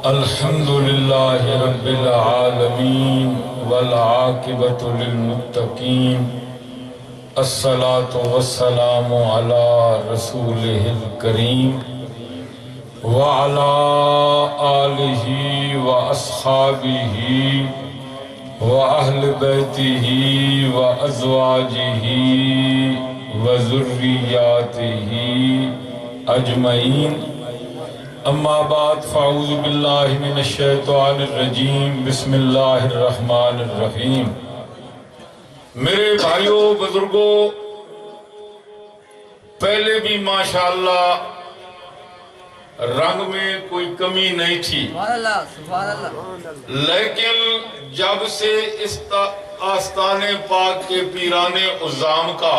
الحمد للہ رب العالمین والعاقبۃ للمتقین الصلاة والسلام علی رسولہ الکریم وعلی آلہ واصحابہ واہل بیتہ وازواجہ وذریاتہ اجمعین اما بعد فاعوذ باللہ من الشیطان الرجیم بسم اللہ الرحمن الرحیم۔ میرے بھائیوں بزرگوں، پہلے بھی ماشاءاللہ رنگ میں کوئی کمی نہیں تھی، لیکن جب سے اس آستان پاک کے پیران عظام کا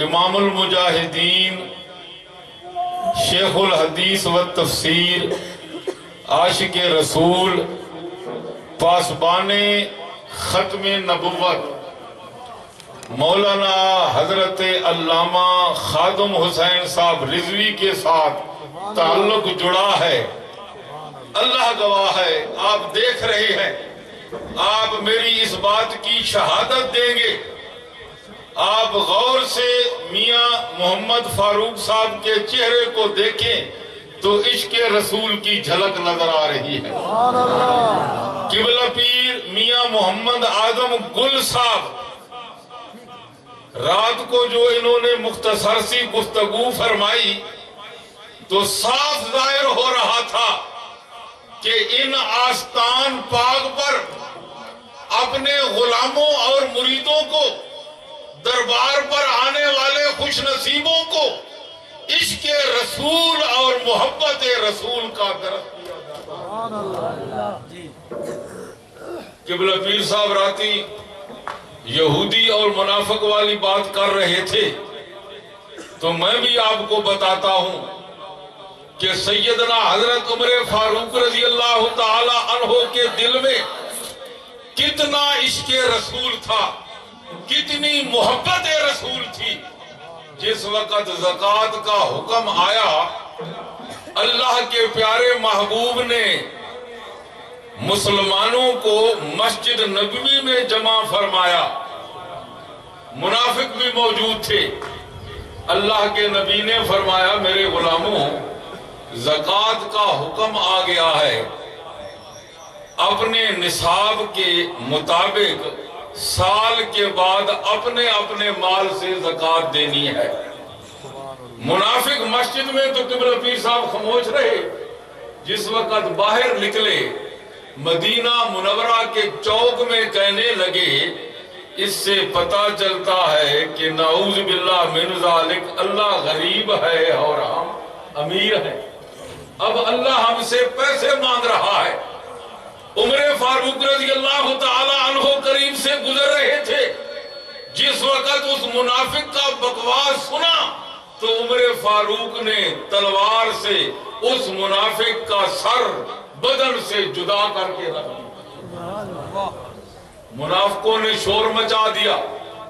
امام المجاہدین شیخ الحدیث و تفسیر عاشق رسول پاسبان ختم نبوت مولانا حضرت علامہ خادم حسین صاحب رضوی کے ساتھ تعلق جڑا ہے، اللہ گواہ ہے، آپ دیکھ رہے ہیں، آپ میری اس بات کی شہادت دیں گے۔ آپ غور سے میاں محمد فاروق صاحب کے چہرے کو دیکھیں تو عشق رسول کی جھلک نظر آ رہی ہے۔ قبلہ پیر میاں محمد اعظم گل صاحب، رات کو جو انہوں نے مختصر سی گفتگو فرمائی تو صاف ظاہر ہو رہا تھا کہ ان آستان پاک پر اپنے غلاموں اور مریدوں کو، دربار پر آنے والے خوش نصیبوں کو عشق رسول اور محبت رسول کا درس دیا جاتا ہے۔ قبلہ پیر صاحب راتی یہودی اور منافق والی بات کر رہے تھے تو میں بھی آپ کو بتاتا ہوں کہ سیدنا حضرت عمر فاروق رضی اللہ تعالی عنہ کے دل میں کتنا عشق رسول تھا، کتنی محبت رسول تھی۔ جس وقت زکوٰۃ کا حکم آیا، اللہ کے پیارے محبوب نے مسلمانوں کو مسجد نبوی میں جمع فرمایا، منافق بھی موجود تھے۔ اللہ کے نبی نے فرمایا میرے غلاموں، زکوٰۃ کا حکم آ گیا ہے، اپنے نصاب کے مطابق سال کے بعد اپنے اپنے مال سے زکوٰۃ دینی ہے۔ منافق مسجد میں تو قبلہ پیر صاحب خاموش رہے، جس وقت باہر نکلے مدینہ منورہ کے چوک میں کہنے لگے اس سے پتہ چلتا ہے کہ نعوذ باللہ من ذالک اللہ غریب ہے اور ہم امیر ہیں، اب اللہ ہم سے پیسے مانگ رہا ہے۔ عمر فاروق رضی اللہ تعالی عنہ قریب سے گزر رہے تھے، جس وقت اس منافق کا بکواس سنا تو عمر فاروق نے تلوار سے اس منافق کا سر بدن سے جدا کر کے رکھ دیا۔ منافقوں نے شور مچا دیا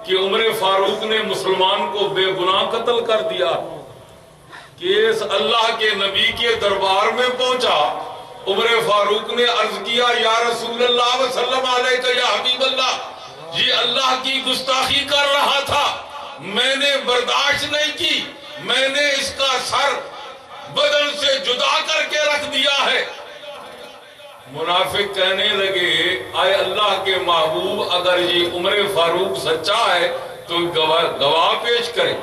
کہ عمر فاروق نے مسلمان کو بے گناہ قتل کر دیا۔ کیس اللہ کے نبی کے دربار میں پہنچا، عمر فاروق نے عرض کیا یا رسول اللہ وسلم علیہ یا حبیب اللہ، یہ اللہ کی گستاخی کر رہا تھا، میں نے برداشت نہیں کی، میں نے اس کا سر بدن سے جدا کر کے رکھ دیا ہے۔ منافق کہنے لگے اے اللہ کے محبوب، اگر یہ عمر فاروق سچا ہے تو گواہ پیش کرے۔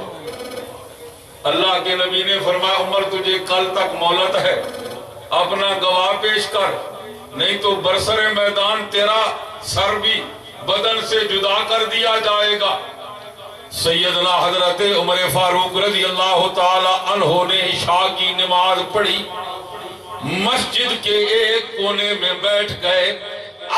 اللہ کے نبی نے فرمایا عمر تجھے کل تک مہلت ہے، اپنا گواہ پیش کر، نہیں تو برسر میدان تیرا سر بھی بدن سے جدا کر دیا جائے گا۔ سیدنا حضرت عمر فاروق رضی اللہ تعالی عنہ نے عشاء کی نماز پڑھی، مسجد کے ایک کونے میں بیٹھ گئے،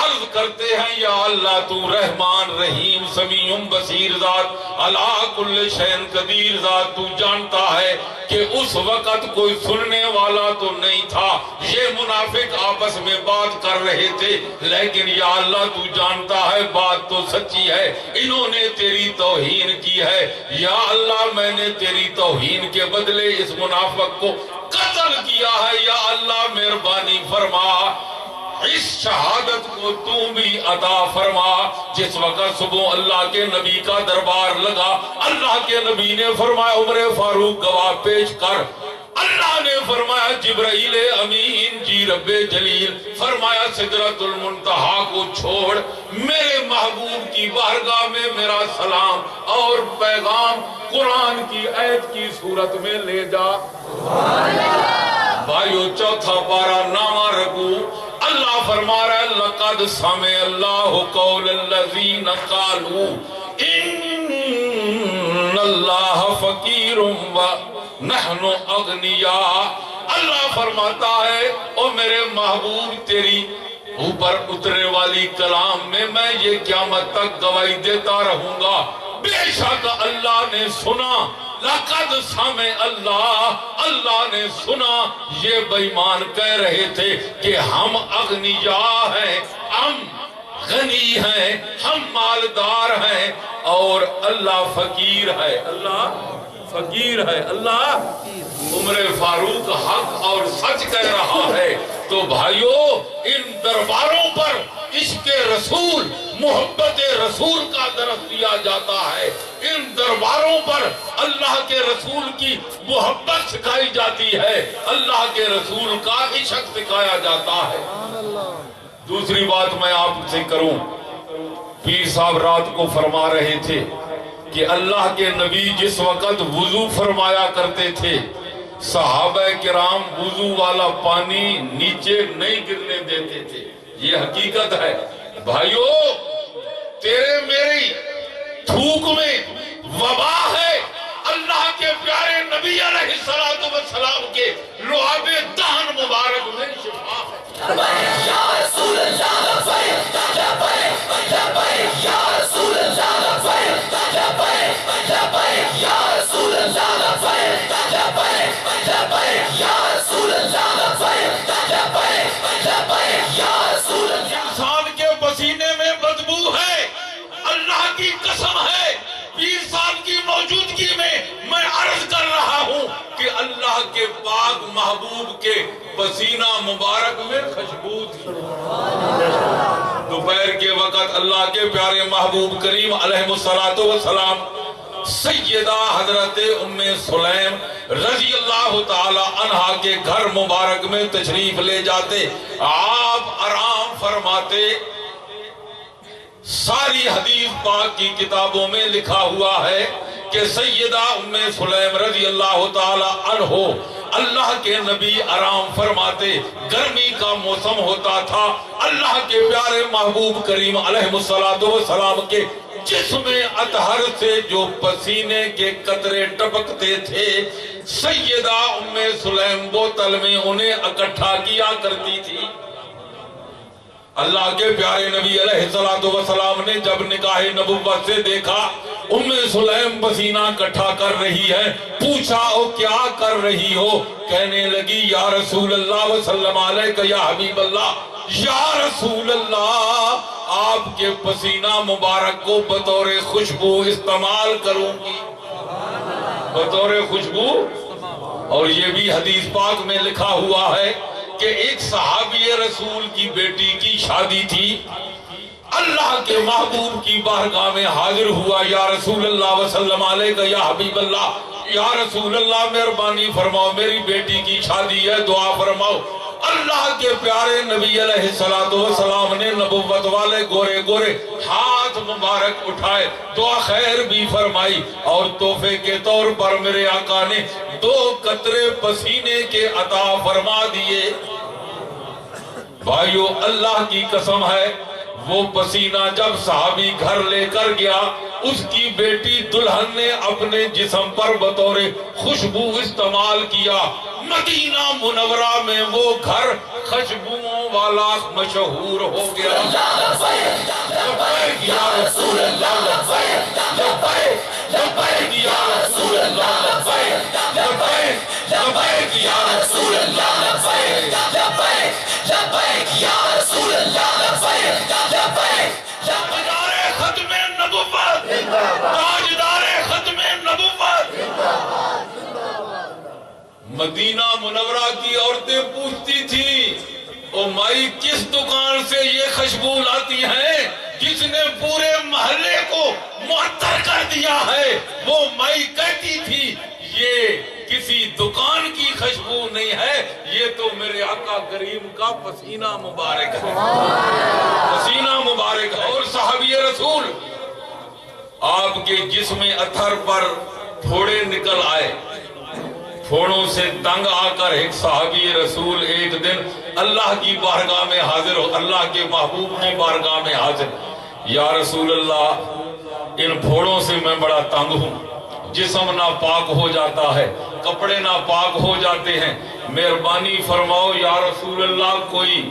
عرض کرتے ہیں یا اللہ تو رحمان رحیم سمیع بصیر ذات علی کل شیء قدیر ذات، تو جانتا ہے کہ اس وقت کوئی سننے والا تو نہیں تھا، یہ منافق آپس میں بات کر رہے تھے، لیکن یا اللہ تو جانتا ہے بات تو سچی ہے، انہوں نے تیری توہین کی ہے، یا اللہ میں نے تیری توہین کے بدلے اس منافق کو قتل کیا ہے، یا اللہ مہربانی فرما اس شہادت کو تو بھی عطا فرما۔ جس وقت صبح اللہ کے نبی کا دربار لگا، اللہ کے نبی نے فرمایا عمر فاروق گواہ پیش کر، اللہ نے فرمایا جبرائیل امین جی رب جلیل، فرمایا سدرۃ المنتہا کو چھوڑ میرے محبوب کی بارگاہ میں میرا سلام اور پیغام قرآن کی آیت کی صورت میں لے جا۔ بھائیو چوتھا پارہ نامہ رکوع، اللہ فرما رہا ہے لَقَدْ سَمِعَ اللَّهُ قَوْلَ الَّذِينَ قَالُوا إِنَّ اللَّهَ فَقِيرٌ وَنَحْنُ أَغْنِيَاءُ۔ اللہ فرماتا ہے او میرے محبوب تیری اوپر اترنے والی کلام میں یہ قیامت تک گواہی دیتا رہوں گا، بے شک اللہ نے سنا، لقد سمع اللہ نے سنا، یہ بے ایمان کہہ رہے تھے کہ ہم اغنیاء ہیں، ہم غنی ہیں، ہم مالدار ہیں اور اللہ فقیر ہے، اللہ فقیر ہے۔ اللہ عمر فاروق حق اور سچ کہہ رہا ہے، تو بھائیو ان درباروں پر عشق رسول محبت رسول کا درس دیا جاتا ہے، ان درباروں پر اللہ کے رسول کی محبت سکھائی جاتی ہے، اللہ کے رسول کا عشق سکھایا جاتا ہے۔ دوسری بات میں آپ سے کروں، پیر صاحب رات کو فرما رہے تھے کہ اللہ کے نبی جس وقت وضو فرمایا کرتے تھے، صحابہ کرام وضو والا پانی نیچے نہیں گرنے دیتے تھے، یہ حقیقت ہے۔ بھائیو تیرے میری تھوک میں وبا ہے، اللہ کے پیارے نبی علیہ السلام کے لعاب دہن مبارک میں شفا ہے۔ یا رسول اللہ لبیک لبیک لبیک یا رسول اللہ لبیک لبیک لبیک یا رسول اللہ لبیک لبیک لبیک یا رسول اللہ لبیک لبیک لبیک یا رسول اللہ۔ انسان کے پسینے میں بدبو ہے، اللہ کی قسم ہے، پیر صاحب کی موجودگی میں عرض کر رہا ہوں کہ اللہ کے پاک محبوب کے پسینہ مبارک میں خوشبو تھی۔ دوپہر کے وقت اللہ کے پیارے محبوب کریم علیہ السلام سیدہ حضرت ام سلیم رضی اللہ تعالی عنہا کے گھر مبارک میں تشریف لے جاتے، آپ آرام فرماتے۔ ساری حدیث پاک کی کتابوں میں لکھا ہوا ہے کہ سیدہ ام سلیم رضی اللہ تعالی عنہ اللہ کے نبی آرام فرماتے، گرمی کا موسم ہوتا تھا، اللہ کے پیارے محبوب کریم علیہ السلام کے جسم اطہر سے جو پسینے کے قطرے ٹپکتے تھے، سیدہ ام سلیم بوتل میں انہیں اکٹھا کیا کرتی تھی۔ اللہ کے پیارے نبی علیہ السلام نے جب نکاح نبوت سے دیکھا ام سلیم پسینہ اکٹھا کر رہی ہے، پوچھا او کیا کر رہی ہو؟ کہنے لگی یا رسول اللہ وسلم علیکہ یا حبیب اللہ، یا رسول اللہ آپ کے پسینہ مبارک کو بطور خوشبو استعمال کروں گی، بطور خوشبو۔ اور یہ بھی حدیث پاک میں لکھا ہوا ہے کہ ایک صحابی رسول کی بیٹی کی شادی تھی، اللہ کے محبوب کی بارگاہ میں حاضر ہوا، یا رسول اللہ وسلم علیکہ یا حبیب اللہ، یا رسول اللہ مہربانی فرماؤ میری بیٹی کی شادی ہے، دعا فرماؤ۔ اللہ کے پیارے نبی علیہ السلام نے نبوت والے گورے گورے ہاتھ مبارک اٹھائے، دعا خیر بھی فرمائی، اور تحفے کے طور پر میرے آقا نے 2 قطرے پسینے کے عطا فرما دیے۔ بھائیو اللہ کی قسم ہے، وہ پسینہ جب صحابی گھر لے کر گیا، اس کی بیٹی دلہن نے اپنے جسم پر بطور خوشبو استعمال کیا، مدینہ منورہ میں وہ گھر خوشبوؤں والا مشہور ہو گیا. لبیک یا رسول اللہ لبیک لبیک لبیک یا رسول اللہ لبیک لبیک لبیک یا رسول اللہ لبیک لبیک لبیک یا رسول اللہ لبیک لبیک. تاجدار ختم نبوت، تاجدار ختم نبوت. مدینہ منورہ کی عورتیں پوچھتی تھی او مائی کس دکان سے یہ خوشبو لاتی ہیں جس نے پورے محلے کو معطر کر دیا ہے؟ وہ مائی کہتی تھی یہ کسی دکان کی خوشبو نہیں ہے، یہ تو میرے آقا کریم کا پسینہ مبارک ہے، پسینہ مبارک ہے. اور صحابی رسول آپ کے جسم اطہر پر پھوڑے نکل آئے، پھوڑوں سے تنگ آ کر ایک صحابی رسول ایک دن اللہ کی بارگاہ میں حاضر ہو، اللہ کے محبوب کی بارگاہ میں حاضر. یا رسول اللہ ان پھوڑوں سے میں بڑا تنگ ہوں، جسم ناپاک ہو جاتا ہے، کپڑے ناپاک ہو جاتے ہیں، مہربانی فرماؤ یا رسول اللہ کوئی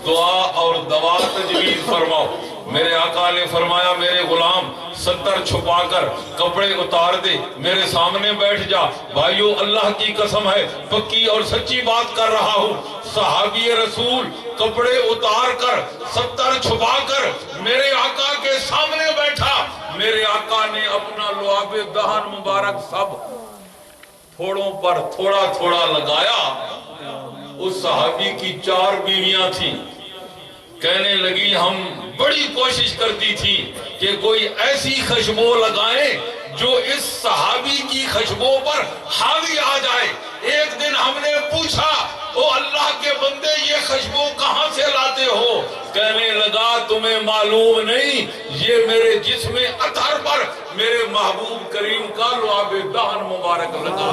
دعا اور دوا تجویز فرماؤ. میرے آقا نے فرمایا میرے غلام ستر چھپا کر کپڑے اتار دے، میرے سامنے بیٹھ جا. بھائیو اللہ کی قسم ہے پکی اور سچی بات کر رہا ہوں، صحابی رسول کپڑے اتار کر ستر چھپا کر میرے آقا کے سامنے بیٹھا. میرے آقا نے اپنا لعاب دہن مبارک سب پھوڑوں پر تھوڑا تھوڑا لگایا. اس صحابی کی 4 بیویاں تھیں، کہنے لگی ہم بڑی کوشش کرتی تھی کہ کوئی ایسی خوشبو لگائیں جو اس صحابی کی خوشبو پر حاوی آ جائے. ایک دن ہم نے پوچھا او اللہ کے بندے یہ خوشبو کہاں سے لاتے ہو؟ کہنے لگا تمہیں معلوم نہیں، یہ میرے جسم اطہر پر میرے محبوب کریم کا لعاب دہن مبارک لگا.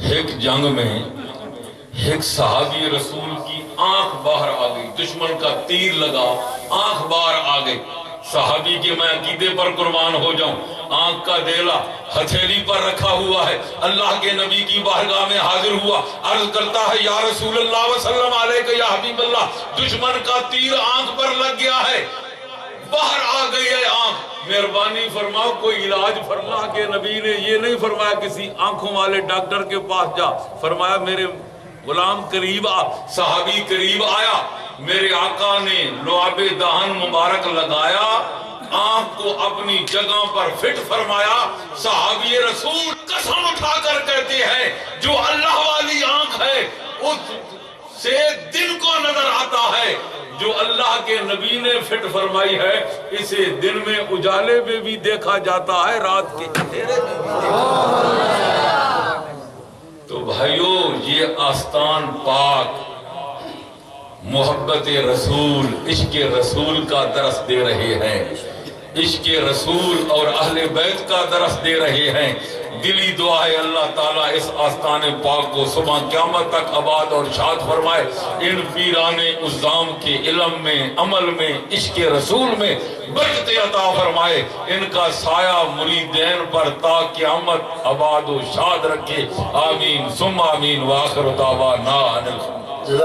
ایک جنگ میں ایک صحابی رسول کی آنکھ باہر آ گئی، دشمن کا تیر لگا، آنکھ باہر آ گئی. صحابی کے میں عقیدے پر قربان ہو جاؤں، آنکھ کا دیلا ہتھیلی پر رکھا ہوا ہے، اللہ کے نبی کی بارگاہ میں حاضر ہوا، عرض کرتا ہے یا رسول اللہ وسلم علیکہ یا حبیب اللہ، دشمن کا تیر آنکھ پر لگ گیا ہے، باہر آ گئی ہے آنکھ، مہربانی فرماؤ کوئی علاج فرما. کے نبی نے یہ نہیں فرمایا کسی آنکھوں والے ڈاکٹر کے پاس جا، فرمایا میرے غلام قریب آ. صحابی قریب آیا، میرے آقا نے لعاب دہن مبارک لگایا، آنکھ کو اپنی جگہ پر فٹ فرمایا. صحابی رسول قسم اٹھا کر کہتے ہیں جو اللہ والی آنکھ ہے اس سے دن کو نظر آتا ہے، جو اللہ کے نبی نے فٹ فرمائی ہے اسے دن میں اجالے میں بھی دیکھا جاتا ہے، رات کے اندھیرے میں بھی دیکھا جاتا ہے. تو بھائیو یہ آستان پاک محبت رسول، عشق رسول کا درس دے رہے ہیں، عشق رسول اور اہل بیت کا درس دے رہے ہیں. دلی دعا ہے اللہ تعالیٰ اس آستان پاک کو صبح قیامت تک آباد اور شاد فرمائے. ان پیران عظام کے علم میں، عمل میں، عشق رسول میں برکت عطا فرمائے. ان کا سایہ مریدین پر تا قیامت آباد و شاد رکھے. آمین ثم آمین. وآخر دعوانا ان الحمد.